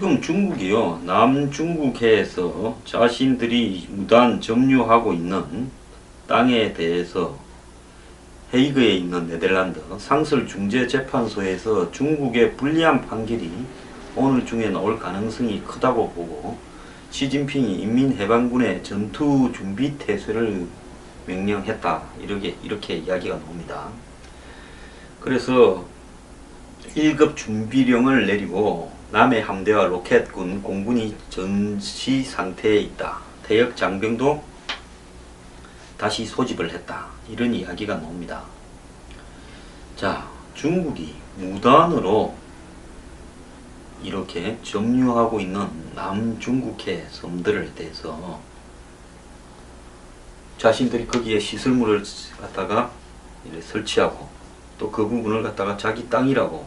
지금 중국이요, 남중국해에서 자신들이 무단 점유하고 있는 땅에 대해서 헤이그에 있는 네덜란드 상설중재재판소에서 중국의 불리한 판결이 오늘 중에 나올 가능성이 크다고 보고, 시진핑이 인민해방군의 전투 준비 태세를 명령했다, 이렇게 이야기가 나옵니다. 그래서 1급 준비령을 내리고 남해 함대와 로켓군 공군이 전시 상태에 있다. 대역 장병도 다시 소집을 했다. 이런 이야기가 나옵니다. 자, 중국이 무단으로 이렇게 점유하고 있는 남중국해 섬들에 대해서 자신들이 거기에 시설물을 갖다가 설치하고 또 그 부분을 갖다가 자기 땅이라고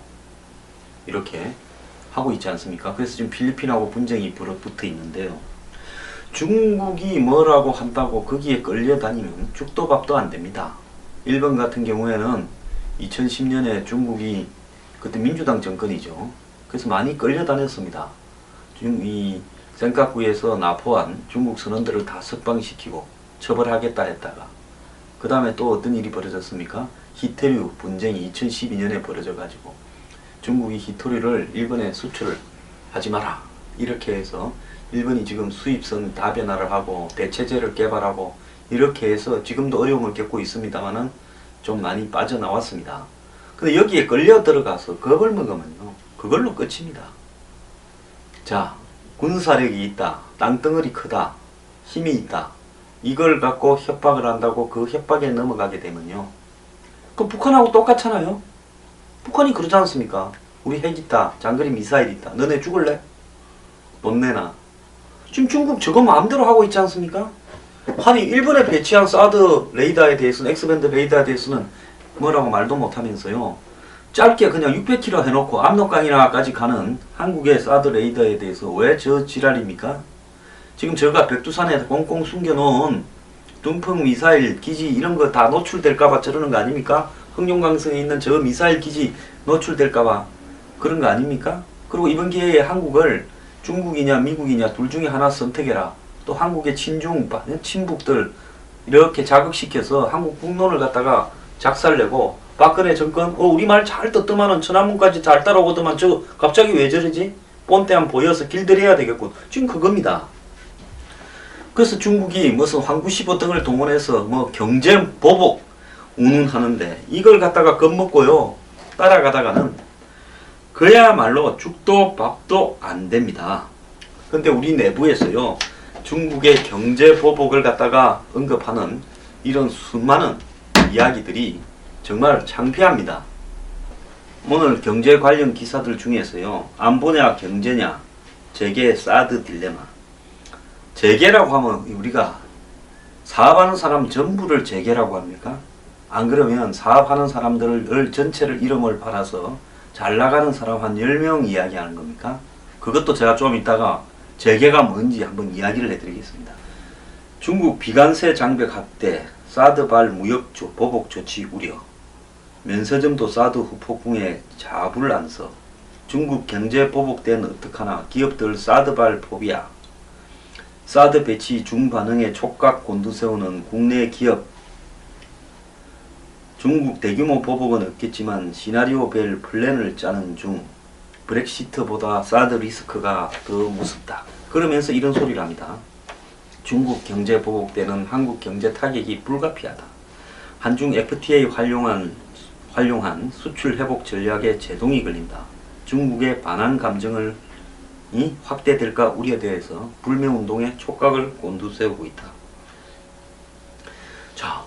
이렇게 하고 있지 않습니까? 그래서 지금 필리핀하고 분쟁이 붙어 있는데요. 중국이 뭐라고 한다고 거기에 끌려다니면 죽도 밥도 안 됩니다. 일본 같은 경우에는 2010년에 중국이 그때 민주당 정권이죠. 그래서 많이 끌려다녔습니다. 이 센카쿠에서 납포한 중국 선원들을 다 석방시키고 처벌하겠다 했다가 그 다음에 또 어떤 일이 벌어졌습니까? 히토류 분쟁이 2012년에 벌어져 가지고 중국이 히토류를 일본에 수출을 하지 마라 이렇게 해서 일본이 지금 수입선 다변화를 하고 대체제를 개발하고 이렇게 해서 지금도 어려움을 겪고 있습니다만은 좀 많이 빠져나왔습니다. 근데 여기에 끌려 들어가서 겁을 먹으면요, 그걸로 끝입니다. 자, 군사력이 있다, 땅덩어리 크다, 힘이 있다, 이걸 갖고 협박을 한다고 그 협박에 넘어가게 되면요, 그럼 북한하고 똑같잖아요. 북한이 그러지 않습니까? 우리 핵 있다, 장거리 미사일 있다, 너네 죽을래? 돈 내놔. 지금 중국 저거 마음대로 하고 있지 않습니까? 아니, 일본에 배치한 사드 레이더에 대해서는, X밴드 레이더에 대해서는 뭐라고 말도 못하면서요, 짧게 그냥 600km 해놓고 압록강이나까지 가는 한국의 사드 레이더에 대해서 왜 저 지랄입니까? 지금 저가 백두산에 꽁꽁 숨겨놓은 둥펑 미사일 기지 이런 거 다 노출될까봐 저러는 거 아닙니까? 흑룡강성에 있는 저 미사일 기지 노출될까봐 그런 거 아닙니까? 그리고 이번 기회에 한국을 중국이냐 미국이냐 둘 중에 하나 선택해라. 또 한국의 친북들 이렇게 자극시켜서 한국 국론을 갖다가 작살내고, 박근혜 정권 우리 말 잘 듣더만은 천안문까지 잘 따라오더만 저 갑자기 왜 저러지? 본때 한 보여서 길들여야 되겠군. 지금 그겁니다. 그래서 중국이 무슨 황구시보 등을 동원해서 뭐 경제 보복 운운하는데 이걸 갖다가 겁먹고요 따라가다가는 그야말로 죽도 밥도 안 됩니다. 근데 우리 내부에서요, 중국의 경제 보복을 갖다가 언급하는 이런 수많은 이야기들이 정말 창피합니다. 오늘 경제 관련 기사들 중에서요, 안보냐 경제냐, 재계 사드 딜레마. 재계라고 하면 우리가 사업하는 사람 전부를 재계라고 합니까? 안 그러면 사업하는 사람들을 전체를 이름을 팔아서 잘 나가는 사람 한 10명 이야기하는 겁니까? 그것도 제가 좀 이따가 재계가 뭔지 한번 이야기를 해드리겠습니다. 중국 비관세 장벽 확대, 사드발 무역 보복 조치 우려, 면세점도 사드 후폭풍에 자불안서, 중국 경제 보복대는 어떡하나, 기업들 사드발 포비아, 사드 배치 중반응에 촉각 곤두세우는 국내 기업, 중국 대규모 보복은 없겠지만 시나리오별 플랜을 짜는 중, 브렉시트보다 사드 리스크가 더 무섭다. 그러면서 이런 소리를 합니다. 중국 경제 보복 때는 한국 경제 타격이 불가피하다. 한중 FTA 활용한 수출 회복 전략에 제동이 걸린다. 중국의 반한 감정이 확대될까 우려되어서 불매운동에 촉각을 곤두세우고 있다. 자,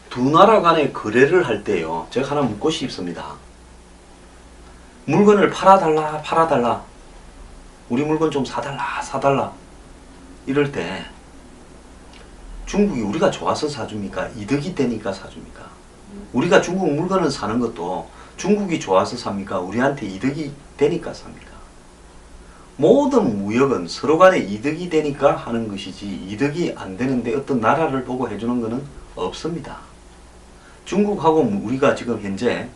두 나라 간의 거래를 할 때요, 제가 하나 묻고 싶습니다. 물건을 팔아달라, 우리 물건 좀 사달라 이럴 때 중국이 우리가 좋아서 사줍니까? 이득이 되니까 사줍니까? 우리가 중국 물건을 사는 것도 중국이 좋아서 삽니까? 우리한테 이득이 되니까 삽니까? 모든 무역은 서로 간에 이득이 되니까 하는 것이지, 이득이 안 되는데 어떤 나라를 보고 해주는 것은 없습니다. 중국하고 우리가 지금 현재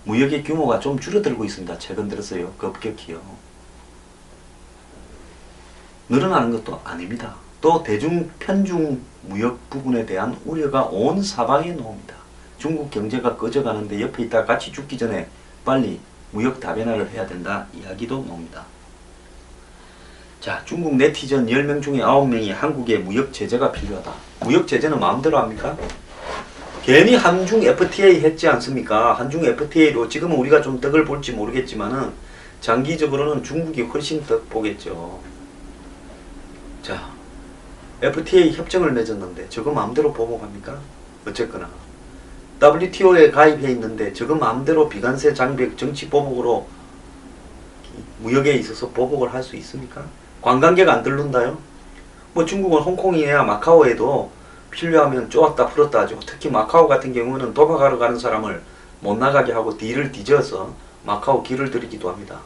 무역의 규모가 좀 줄어들고 있습니다. 최근 들어서요, 급격히요. 늘어나는 것도 아닙니다. 또 대중 편중 무역 부분에 대한 우려가 온 사방에 놓입니다. 중국 경제가 꺼져가는데 옆에 있다가 같이 죽기 전에 빨리 무역 다변화를 해야 된다 이야기도 나옵니다. 자, 중국 네티즌 10명 중에 9명이 한국에 무역 제재가 필요하다. 무역 제재는 마음대로 합니까? 괜히 한중 FTA 했지 않습니까? 한중 FTA로 지금은 우리가 좀 덕을 볼지 모르겠지만은 장기적으로는 중국이 훨씬 덕 보겠죠. 자, FTA 협정을 맺었는데 저거 마음대로 보복합니까? 어쨌거나 WTO에 가입해 있는데 저거 마음대로 비관세 장벽 정치 보복으로 무역에 있어서 보복을 할 수 있습니까? 관광객 안 들른다요? 뭐 중국은 홍콩이나 마카오에도 필요하면 쪼았다 풀었다 하죠. 특히 마카오 같은 경우는 도박하러 가는 사람을 못 나가게 하고 딜을 뒤져서 마카오 길을 들이기도 합니다.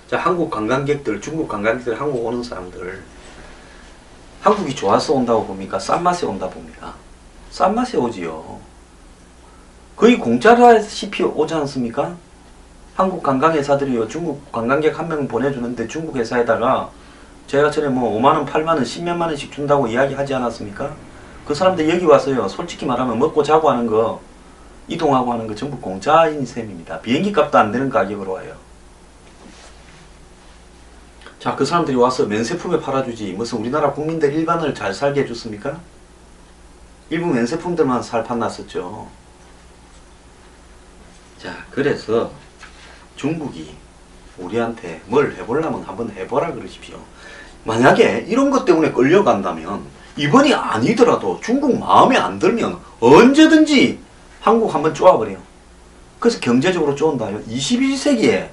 자, 한국 관광객들, 중국 관광객들, 한국 오는 사람들 한국이 좋아서 온다고 봅니까? 싼 맛에 온다 봅니까? 싼 맛에 오지요. 거의 공짜라시피 오지 않습니까? 한국 관광회사들이요, 중국 관광객 한 명 보내주는데 중국 회사에다가 제가 전에 뭐 5만원, 8만원, 10몇만원씩 준다고 이야기 하지 않았습니까? 그 사람들 여기 와서요, 솔직히 말하면 먹고 자고 하는 거, 이동하고 하는 거 전부 공짜인 셈입니다. 비행기 값도 안 되는 가격으로 와요. 자, 그 사람들이 와서 면세품에 팔아주지 무슨 우리나라 국민들 일반을 잘 살게 해줬습니까? 일부 면세품들만 살판 났었죠. 자, 그래서 중국이 우리한테 뭘 해보려면 한번 해보라 그러십시오. 만약에 이런 것 때문에 끌려간다면 이번이 아니더라도 중국 마음에 안 들면 언제든지 한국 한번 쪼아버려요. 그래서 경제적으로 쪼은다요. 21세기에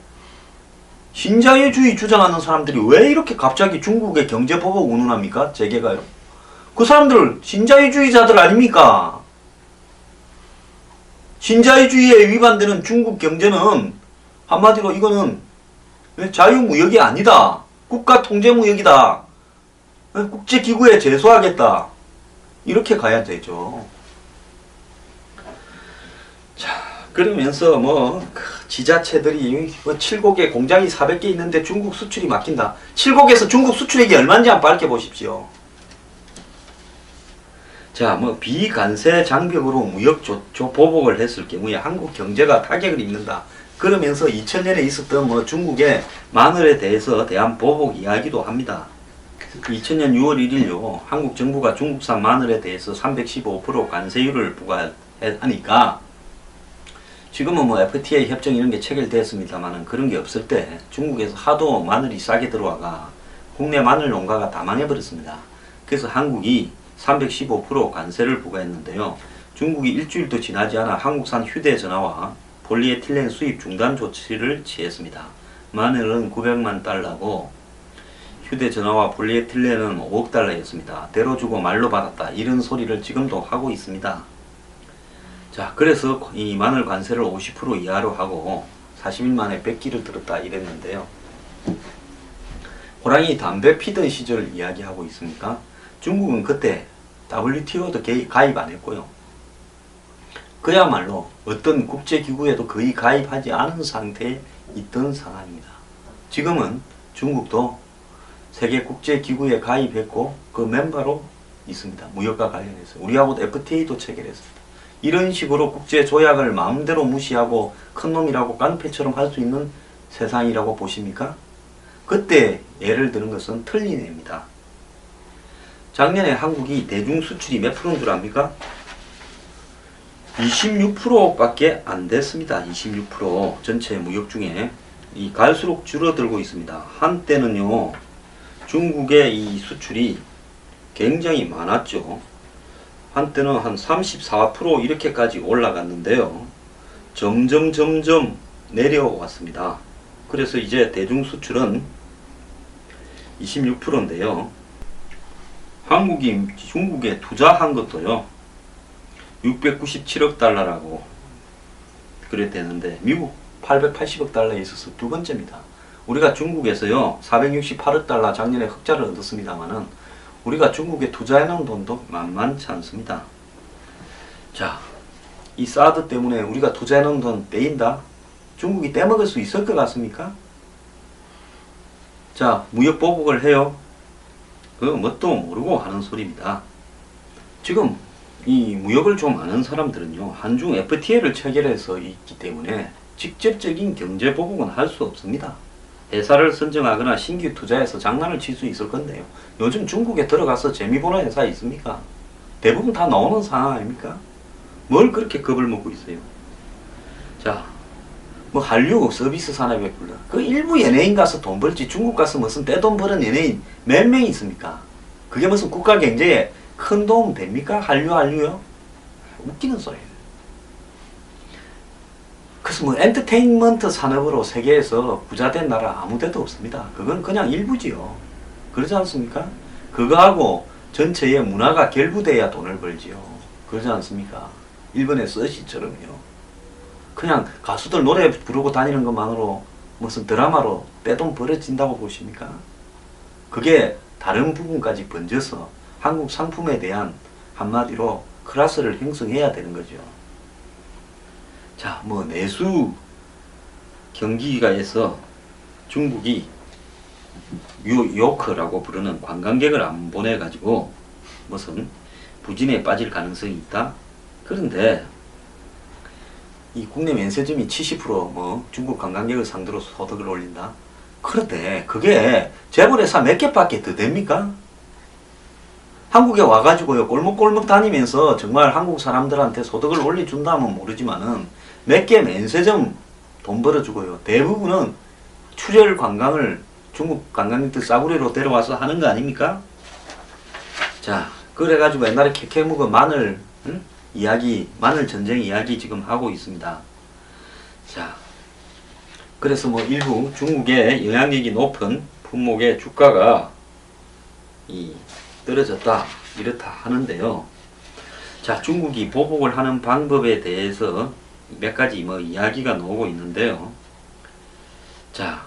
신자유주의 주장하는 사람들이 왜 이렇게 갑자기 중국의 경제 보복 운운합니까? 재계가요. 그 사람들 신자유주의자들 아닙니까? 신자유주의에 위반되는 중국 경제는 한마디로 이거는 자유무역이 아니다. 국가통제무역이다. 국제기구에 제소하겠다. 이렇게 가야 되죠. 자, 그러면서 뭐 지자체들이 뭐 칠곡에 공장이 400개 있는데 중국 수출이 막힌다. 칠곡에서 중국 수출액이 얼마인지 한번 밝혀보십시오. 자, 뭐 비관세 장벽으로 무역 보복을 했을 경우에 한국 경제가 타격을 입는다. 그러면서 2000년에 있었던 뭐 중국의 마늘에 대해서 대한 보복 이야기도 합니다. 2000년 6월 1일요, 한국 정부가 중국산 마늘에 대해서 315% 관세율을 부과하니까 지금은 뭐 FTA 협정 이런 게 체결됐습니다만은 그런 게 없을 때 중국에서 하도 마늘이 싸게 들어와가 국내 마늘 농가가 다 망해버렸습니다. 그래서 한국이 315% 관세를 부과했는데요. 중국이 일주일도 지나지 않아 한국산 휴대전화와 폴리에틸렌 수입 중단 조치를 취했습니다. 마늘은 900만 달러고 휴대전화와 폴리에틸렌은 5억 달러였습니다. 대로 주고 말로 받았다. 이런 소리를 지금도 하고 있습니다. 자, 그래서 이 마늘 관세를 50% 이하로 하고 40일 만에 100기를 들었다 이랬는데요. 호랑이 담배 피던 시절 이야기하고 있습니까? 중국은 그때 WTO도 가입 안 했고요. 그야말로 어떤 국제기구에도 거의 가입하지 않은 상태에 있던 상황입니다. 지금은 중국도 세계국제기구에 가입했고 그 멤버로 있습니다. 무역과 관련해서. 우리하고도 FTA도 체결했습니다. 이런 식으로 국제조약을 마음대로 무시하고 큰놈이라고 깡패처럼 할 수 있는 세상이라고 보십니까? 그때 예를 드는 것은 틀린 애입니다. 작년에 한국이 대중 수출이 몇 프로인 줄 압니까? 26%밖에 안 됐습니다. 26% 전체 무역 중에 이 갈수록 줄어들고 있습니다. 한때는요, 중국의 이 수출이 굉장히 많았죠. 한때는 한 34% 이렇게까지 올라갔는데요. 점점 내려왔습니다. 그래서 이제 대중 수출은 26%인데요. 한국이 중국에 투자한 것도요, 697억 달러라고 그랬대는데 미국 880억 달러에 있어서 두 번째입니다. 우리가 중국에서요 468억 달러 작년에 흑자를 얻었습니다만은 우리가 중국에 투자해놓은 돈도 만만치 않습니다. 자, 이 사드 때문에 우리가 투자해놓은 돈 떼인다? 중국이 떼먹을 수 있을 것 같습니까? 자, 무역 보복을 해요. 그 뭣도 모르고 하는 소리입니다. 지금 이 무역을 좀 아는 사람들은요, 한중 FTA를 체결해서 있기 때문에 직접적인 경제 보복은 할 수 없습니다. 회사를 선정하거나 신규 투자해서 장난을 칠 수 있을 건데요. 요즘 중국에 들어가서 재미 보는 회사 있습니까? 대부분 다 나오는 상황 아닙니까? 뭘 그렇게 겁을 먹고 있어요? 자, 뭐 한류 서비스 산업에 불러. 그 일부 연예인 가서 돈 벌지 중국 가서 무슨 떼돈 버는 연예인 몇 명 있습니까? 그게 무슨 국가 경제에 큰 도움 됩니까? 한류요? 웃기는 소리예요. 그래서 뭐 엔터테인먼트 산업으로 세계에서 부자된 나라 아무데도 없습니다. 그건 그냥 일부지요. 그러지 않습니까? 그거하고 전체의 문화가 결부돼야 돈을 벌지요. 그러지 않습니까? 일본의 서시처럼요. 그냥 가수들 노래 부르고 다니는 것만으로 무슨 드라마로 떼돈 벌어진다고 보십니까? 그게 다른 부분까지 번져서 한국 상품에 대한 한마디로 클래스를 형성해야 되는 거죠. 자, 뭐 내수 경기가에서 중국이 요크라고 부르는 관광객을 안 보내가지고 무슨 부진에 빠질 가능성이 있다. 그런데 이 국내 면세점이 70% 중국 관광객을 상대로 소득을 올린다. 그런데 그게 재벌회사 몇 개밖에 더 됩니까? 한국에 와가지고요, 꼴목꼴목 다니면서 정말 한국 사람들한테 소득을 올려준다면 모르지만은 몇 개 면세점 돈 벌어주고요. 대부분은 출혈 관광을 중국 관광객들 싸구려로 데려와서 하는 거 아닙니까? 자, 그래가지고 옛날에 캐캐묵은 마늘, 이야기, 마늘 전쟁 이야기 지금 하고 있습니다. 자, 그래서 뭐 일부 중국의 영향력이 높은 품목의 주가가 떨어졌다 이렇다 하는데요. 자, 중국이 보복을 하는 방법에 대해서 몇 가지 뭐 이야기가 나오고 있는데요. 자,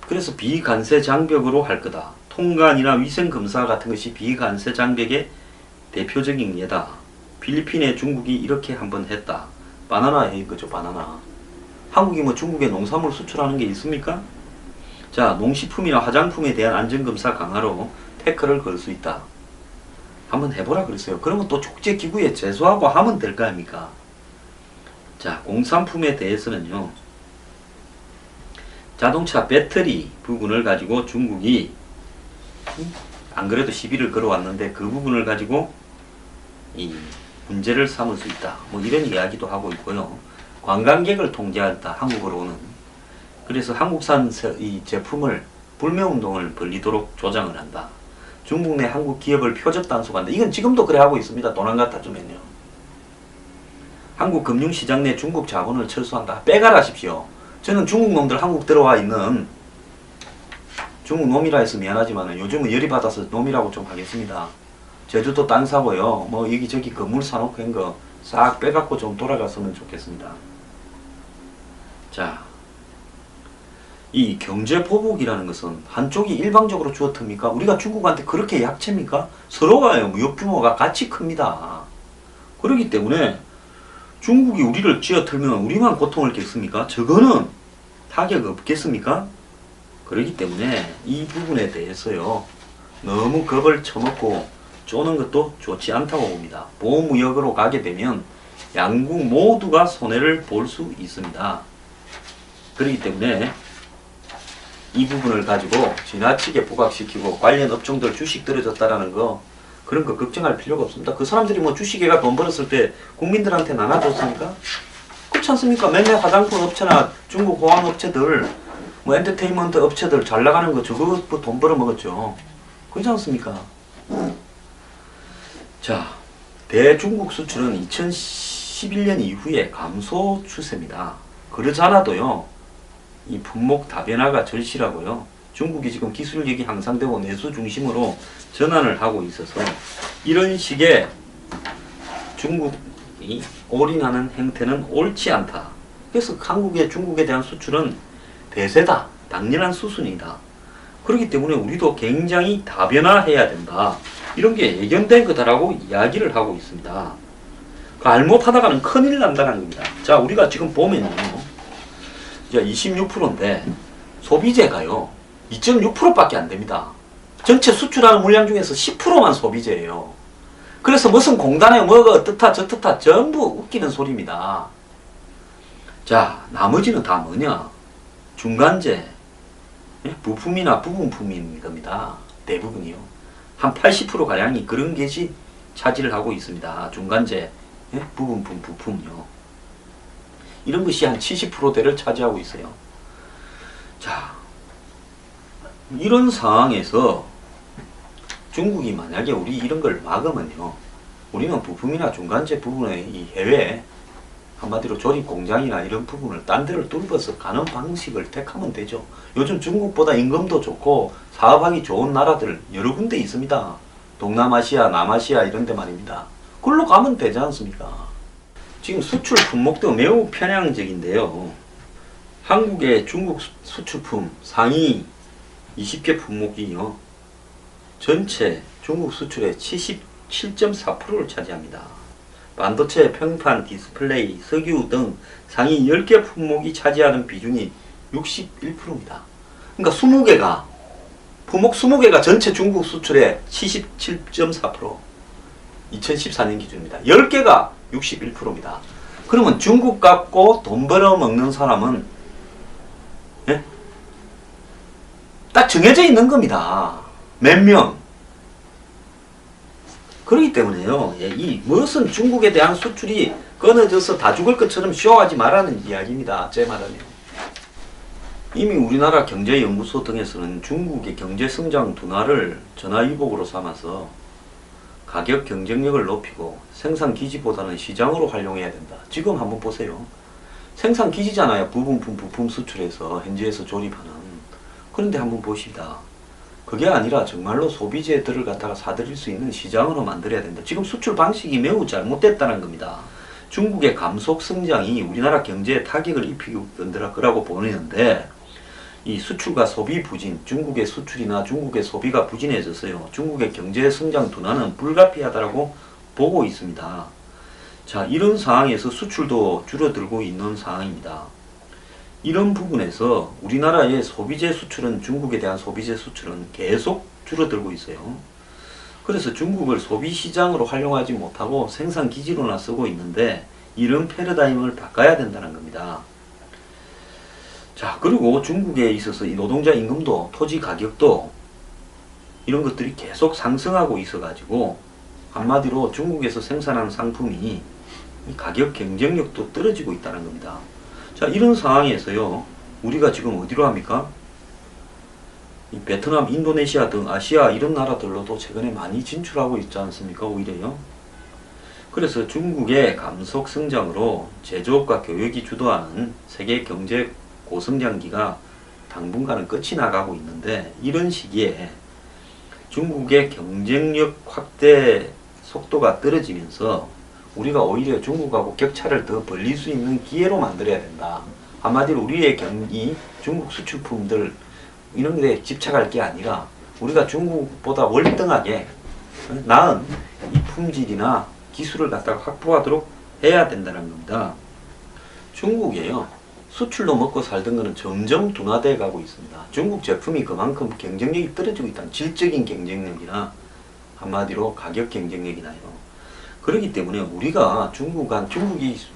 그래서 비관세 장벽으로 할 거다. 통관이나 위생검사 같은 것이 비관세 장벽의 대표적인 예다. 필리핀에 중국이 이렇게 한번 했다. 바나나인 거죠, 바나나. 한국이 뭐 중국에 농산물 수출하는 게 있습니까? 자, 농식품이나 화장품에 대한 안전검사 강화로 태클을 걸 수 있다. 한번 해보라 그랬어요. 그러면 또 축제기구에 제소하고 하면 될 거 아닙니까? 자, 공산품에 대해서는요, 자동차 배터리 부분을 가지고 중국이 안 그래도 시비를 걸어왔는데 그 부분을 가지고 이 문제를 삼을 수 있다. 뭐 이런 이야기도 하고 있고요. 관광객을 통제한다. 한국으로는. 그래서 한국산 이 제품을 불매운동을 벌리도록 조장을 한다. 중국 내 한국 기업을 표적 단속한다. 이건 지금도 그래 하고 있습니다. 돈 안 갖다 주면요. 한국 금융시장 내 중국 자본을 철수한다. 빼가라십시오. 저는 중국 놈들 한국 들어와 있는 중국 놈이라 해서 미안하지만 요즘은 열이 받아서 놈이라고 좀 하겠습니다. 제주도 땅 사고요. 뭐 여기저기 건물 사놓고 한 거 싹 빼갖고 좀 돌아갔으면 좋겠습니다. 자, 이 경제 보복이라는 것은 한쪽이 일방적으로 주어틉니까? 우리가 중국한테 그렇게 약체입니까? 서로가요, 무역 규모가 같이 큽니다. 그렇기 때문에 중국이 우리를 쥐어틀면 우리만 고통을 겪습니까? 저거는 타격 없겠습니까? 그렇기 때문에 이 부분에 대해서요, 너무 겁을 쳐먹고 쪼는 것도 좋지 않다고 봅니다. 보호무역으로 가게 되면 양국 모두가 손해를 볼 수 있습니다. 그렇기 때문에 이 부분을 가지고 지나치게 부각시키고 관련 업종들 주식 떨어졌다라는 거, 그런 거 걱정할 필요가 없습니다. 그 사람들이 뭐 주식회가 돈 벌었을 때 국민들한테 나눠줬습니까? 그렇지 않습니까? 몇몇 화장품 업체나 중국 호황 업체들, 뭐 엔터테인먼트 업체들 잘 나가는 거 저거 돈 벌어 먹었죠. 그렇지 않습니까? 자, 대중국 수출은 2011년 이후에 감소 추세입니다. 그러지 않아도요, 이 품목 다변화가 절실하고요. 중국이 지금 기술력이 향상되고 내수 중심으로 전환을 하고 있어서 이런 식의 중국이 올인하는 행태는 옳지 않다. 그래서 한국의 중국에 대한 수출은 대세다. 당연한 수순이다. 그렇기 때문에 우리도 굉장히 다변화해야 된다. 이런 게 예견된 거다라고 이야기를 하고 있습니다. 잘못하다가는 큰일 난다는 겁니다. 자, 우리가 지금 보면요, 이제 26%인데 소비재가요, 2.6%밖에 안 됩니다. 전체 수출하는 물량 중에서 10%만 소비재예요. 그래서 무슨 공단에 뭐가 어떻다 저떻다 전부 웃기는 소리입니다. 자, 나머지는 다 뭐냐? 중간재, 부품이나 부분품인 겁니다. 대부분이요. 한 80%가량이 그런 것이 차지를 하고 있습니다. 중간재, 부분품, 부품요. 이런 것이 한 70%대를 차지하고 있어요. 자, 이런 상황에서 중국이 만약에 우리 이런 걸 막으면요, 우리는 부품이나 중간재 부분의 이 해외, 한마디로 조립 공장이나 이런 부분을 딴 데를 뚫어서 가는 방식을 택하면 되죠. 요즘 중국보다 임금도 좋고 사업하기 좋은 나라들 여러 군데 있습니다. 동남아시아, 남아시아 이런 데 말입니다. 그걸로 가면 되지 않습니까? 지금 수출 품목도 매우 편향적인데요. 한국의 중국 수출품 상위 20개 품목이요, 전체 중국 수출의 77.4%를 차지합니다. 반도체, 평판, 디스플레이, 석유 등 상위 10개 품목이 차지하는 비중이 61%입니다. 그러니까 20개가, 품목 20개가 전체 중국 수출의 77.4%, 2014년 기준입니다. 10개가 61%입니다. 그러면 중국 갖고 돈 벌어먹는 사람은 딱 정해져 있는 겁니다. 몇 명. 그렇기 때문에요, 이 무엇은 중국에 대한 수출이 끊어져서 다 죽을 것처럼 쇼하지 말라는 이야기입니다. 제 말은요. 이미 우리나라 경제연구소 등에서는 중국의 경제성장 둔화를 전화위복으로 삼아서 가격 경쟁력을 높이고 생산기지보다는 시장으로 활용해야 된다. 지금 한번 보세요. 생산기지잖아요. 부분품, 부품 수출해서 현지에서 조립하는. 그런데 한번 보십니다. 그게 아니라 정말로 소비재들을 갖다가 사들일 수 있는 시장으로 만들어야 된다. 지금 수출 방식이 매우 잘못됐다는 겁니다. 중국의 감속 성장이 우리나라 경제에 타격을 입히고 있을 거라고 보이는데, 이 수출과 소비 부진, 중국의 수출이나 중국의 소비가 부진해졌어요. 중국의 경제 성장 둔화는 불가피하다고 보고 있습니다. 자, 이런 상황에서 수출도 줄어들고 있는 상황입니다. 이런 부분에서 우리나라의 소비재 수출은, 중국에 대한 소비재 수출은 계속 줄어들고 있어요. 그래서 중국을 소비시장으로 활용하지 못하고 생산기지로나 쓰고 있는데, 이런 패러다임을 바꿔야 된다는 겁니다. 자, 그리고 중국에 있어서 이 노동자 임금도, 토지 가격도 이런 것들이 계속 상승하고 있어가지고, 한마디로 중국에서 생산하는 상품이 가격 경쟁력도 떨어지고 있다는 겁니다. 자, 이런 상황에서요, 우리가 지금 어디로 합니까? 이 베트남, 인도네시아 등 아시아 이런 나라들로도 최근에 많이 진출하고 있지 않습니까? 오히려요. 그래서 중국의 감속 성장으로 제조업과 교육이 주도하는 세계 경제 고성장기가 당분간은 끝이 나가고 있는데, 이런 시기에 중국의 경쟁력 확대 속도가 떨어지면서 우리가 오히려 중국하고 격차를 더 벌릴 수 있는 기회로 만들어야 된다. 한마디로 우리의 경기, 중국 수출품들 이런 데 집착할 게 아니라 우리가 중국보다 월등하게 나은 이 품질이나 기술을 갖다가 확보하도록 해야 된다는 겁니다. 중국에요, 수출로 먹고 살던 거는 점점 둔화되어 가고 있습니다. 중국 제품이 그만큼 경쟁력이 떨어지고 있다는, 질적인 경쟁력이나 한마디로 가격 경쟁력이나요. 그렇기 때문에 우리가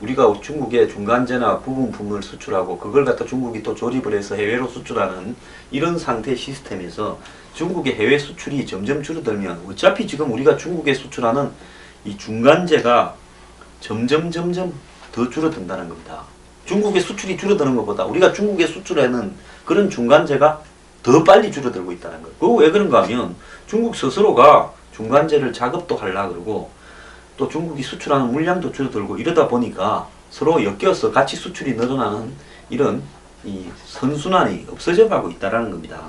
우리가 중국에 중간재나 부분품을 수출하고 그걸 갖다 중국이 또 조립을 해서 해외로 수출하는 이런 상태 시스템에서 중국의 해외 수출이 점점 줄어들면, 어차피 지금 우리가 중국에 수출하는 이 중간재가 점점 더 줄어든다는 겁니다. 중국의 수출이 줄어드는 것보다 우리가 중국에 수출하는 그런 중간재가 더 빨리 줄어들고 있다는 거예요. 그거 왜 그런가 하면 중국 스스로가 중간재를 작업도 하려고 그러고, 또 중국이 수출하는 물량도 줄어들고 이러다 보니까 서로 엮여서 같이 수출이 늘어나는 이런 이 선순환이 없어져 가고 있다는 겁니다.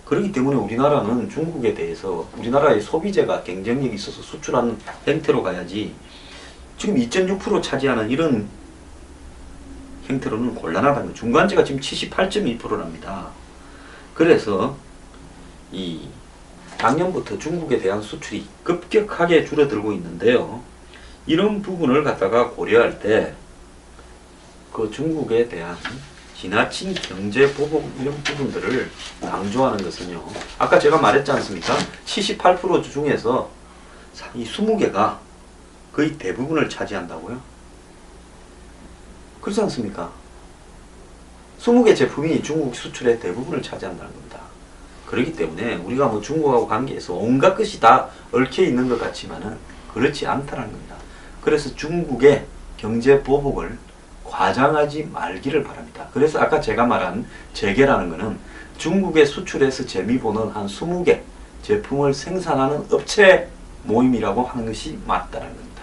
그렇기 때문에 우리나라는 중국에 대해서 우리나라의 소비재가 경쟁력이 있어서 수출하는 형태로 가야지, 지금 2.6% 차지하는 이런 형태로는 곤란하다는 거예요. 중간재가 지금 78.2%랍니다. 그래서 이 작년부터 중국에 대한 수출이 급격하게 줄어들고 있는데요. 이런 부분을 갖다가 고려할 때 그 중국에 대한 지나친 경제 보복 이런 부분들을 강조하는 것은요. 아까 제가 말했지 않습니까? 78% 중에서 이 20개가 거의 대부분을 차지한다고요. 그렇지 않습니까? 20개 제품이 중국 수출의 대부분을 차지한다는 겁니다. 그렇기 때문에 우리가 뭐 중국하고 관계해서 온갖 것이 다 얽혀 있는 것 같지만은 그렇지 않다는 겁니다. 그래서 중국의 경제 보복을 과장하지 말기를 바랍니다. 그래서 아까 제가 말한 재계라는 것은 중국에 수출해서 재미 보는 한 20개 제품을 생산하는 업체 모임이라고 하는 것이 맞다는 겁니다.